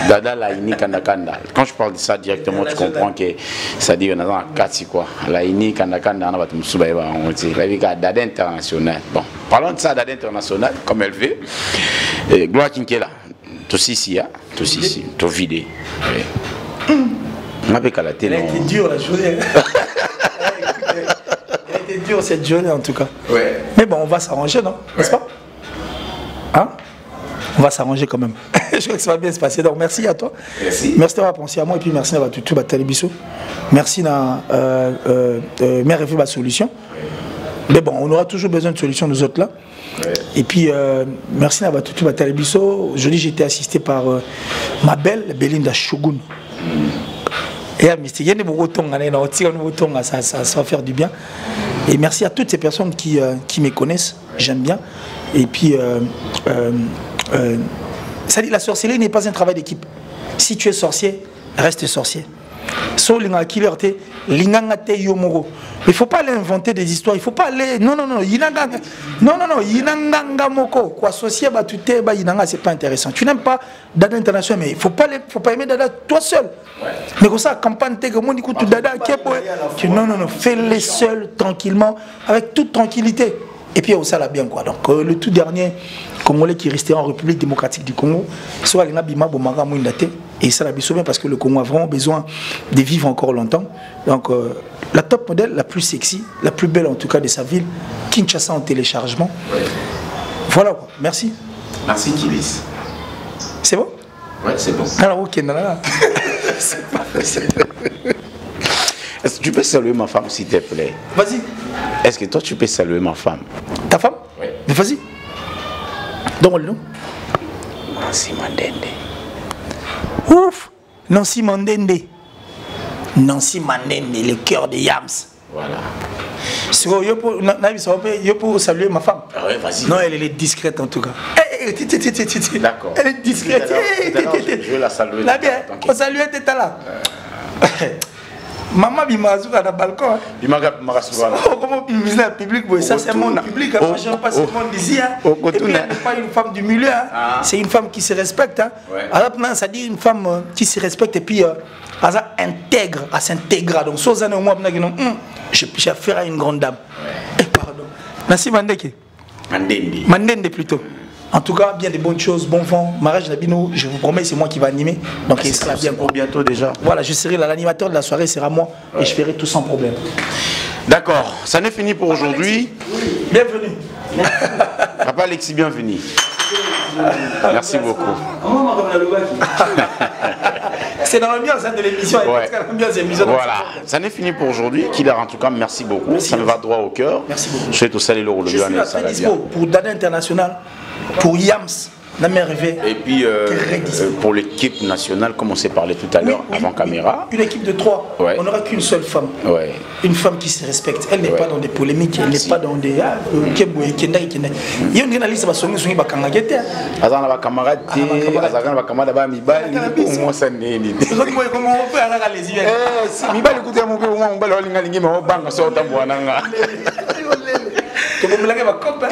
Dada Laini Kandakanda. Quand je parle de ça directement, tu comprends que ça dit qu'on a un 4 quoi. Laini Kandakanda, on a battu Moussoubaïba, on dit Dada international. Bon, parlons de ça, Dada international, comme elle veut. Gloire Kinkela, tout ici, tout ici, tout vidé. On a qu'à la télé.
Elle a été dure la journée. Elle a été dure cette journée en tout cas.
Ouais.
Mais bon, on va s'arranger, non? N'est-ce pas? Hein? On va s'arranger quand même. Je crois que ça va bien se passer. Donc merci à toi.
Merci.
Merci d'avoir pensé à moi et puis merci d'avoir tout Batalibiso. Merci à Mère Révé ma solution. Mais bon, on aura toujours besoin de solutions nous autres là. Ouais. Et puis merci d'avoir tout Batalibiso. Aujourd'hui j'ai été assisté par ma belle Belinda Shogun. Et à Mystique, il y a des ça va faire du bien. Et merci à toutes ces personnes qui me connaissent, j'aime bien. Et puis, ça dit, la sorcellerie n'est pas un travail d'équipe. Si tu es sorcier, reste sorcier. Il ne faut pas aller inventer des histoires, il ne faut pas aller... Non, c'est pas intéressant. Tu n'aimes pas Dada International, mais il ne faut pas aimer Dada toi seul. Mais comme ça, campagne, non, fais-les seul, tranquillement, avec toute tranquillité. Et puis, ça l'a bien quoi. Donc, le tout dernier Congolais qui restait en République démocratique du Congo, soit l'Ingabima Bomara Mouindate, et ça l'a bien parce que le Congo a vraiment besoin de vivre encore longtemps. Donc, la top modèle, la plus sexy, la plus belle en tout cas de sa ville, Kinshasa en téléchargement. Voilà quoi. Merci.
Merci Kilis.
C'est bon?
Ouais, c'est bon.
Alors, ok,
Est-ce que tu peux saluer ma femme s'il te plaît?
Vas-y.
Est-ce que toi tu peux saluer ma femme?
Ta femme?
Oui.
Mais vas-y. Donne-moi le nom.
Nancy Mandende.
Ouf! Nancy Mandende. Nancy Mandende, le cœur de Yams.
Voilà.
Je peux saluer ma femme.
Ah ouais, vas-y.
Non, elle est discrète en tout cas.
D'accord.
Elle est discrète.
Je vais la saluer.
Là bien, on salue tes talents. Maman Bimazu à la balcon. Comment le public, ça c'est mon public, je ne pas ce monde d'ici. Et puis elle n'est pas une femme du milieu, c'est une femme qui se respecte. Alors ça dit une femme qui se respecte et puis elle intègre, elle s'intègre. Donc sans années au moins, je vais faire à une grande dame. Pardon. Merci Mandeke. Mandende plutôt. En tout cas, bien des bonnes choses, bon vent, mariage Nabino, je vous promets, c'est moi qui vais animer. Donc il sera bien pour bientôt déjà. Voilà, je serai l'animateur de la soirée, sera moi et je ferai tout sans problème.
D'accord, ça n'est fini pour aujourd'hui.
Bienvenue.
Papa Alexis, bienvenue. Merci beaucoup.
C'est dans l'ambiance de l'émission.
Ouais. Voilà, ça n'est fini pour aujourd'hui. Killer, en tout cas, merci beaucoup. Merci ça me va droit au cœur.
Merci beaucoup.
Je souhaite au salut le
Je suis très dispo pour Dada International, pour Yams, la mère rêvée.
Et puis pour l'équipe nationale, comme on s'est parlé tout à l'heure avant caméra.
Une équipe de 3.
Ouais.
On n'aura qu'une seule femme.
Ouais.
Une femme qui se respecte. Elle n'est pas dans des polémiques, elle n'est pas dans des. Il y a une liste de songs qui sont camarades.
Azana ba camarade, azana ba camarade ba mibali, moi ça n'est ni.
Comment on peut aller à les yeux?
Si mibali écoutez mon peu, on va aller linga linga mais on banga so tambo nanga.
Tu peux me laguer ma copine.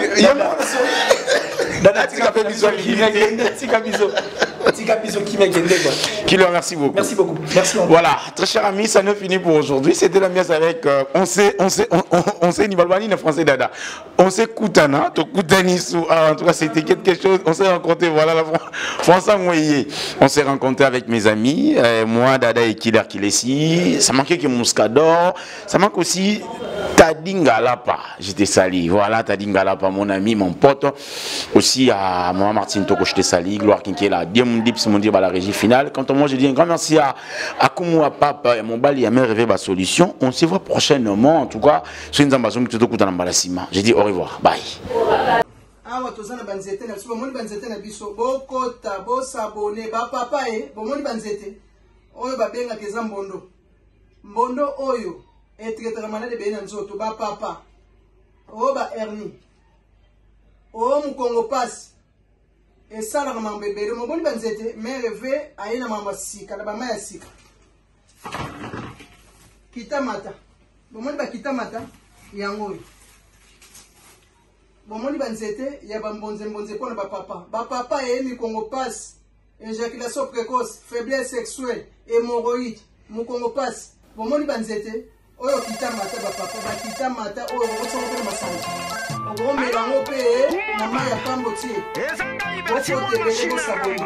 Killer, merci beaucoup.
Merci beaucoup. Merci beaucoup.
Voilà, très cher ami, ça nous finit pour aujourd'hui. C'était la mienne avec on sait Nibalbani, le français Dada. On sait Koutana, to Koutani en tout cas c'était quelque chose. On s'est rencontré, voilà la François Moyer. On s'est rencontré avec mes amis, moi Dada et Killer Kilesi. Ça manquait que Mouskador, ça manque aussi Tadingalapa. J'étais sali. Voilà Tadingalapa, mon ami, mon pote. Aussi à Maman Martine Toko, j'étais sali. Gloire Kinkela, Diem Dips, mon Dieu, la régie finale. Quand moi je dis un grand merci à Kumu, à Papa et mon bali, à rêvé ma solution. On se voit prochainement. En tout cas, sur une ambassade qui te coûte dans l'emballassement. J'ai dit au revoir. Bye.
Awa tozana banzete na biso moni banzete na biso bokota bosabone ba papa bomoni banzete oyo babenga keza mbondo oyo etiketaka malade be na nzoto ba papa o ba hernie o mukongo pass esala ka mambe bele moni banzete mereve ayena mamba sika na bama ya sika kitamata bomoni ba kitamata yango bomoni banzete ya bambonze pona ba papa e mi kongo pass éjaculation précoce, faiblesse sexuelle, hémorroïde, mukongo passe. Bomoni banzete, oyo kita mata bapapa, bakita mata oyo otsongo pe masanga. Ogo melango pe na maya pambo tie. Oso te bele ko saboni.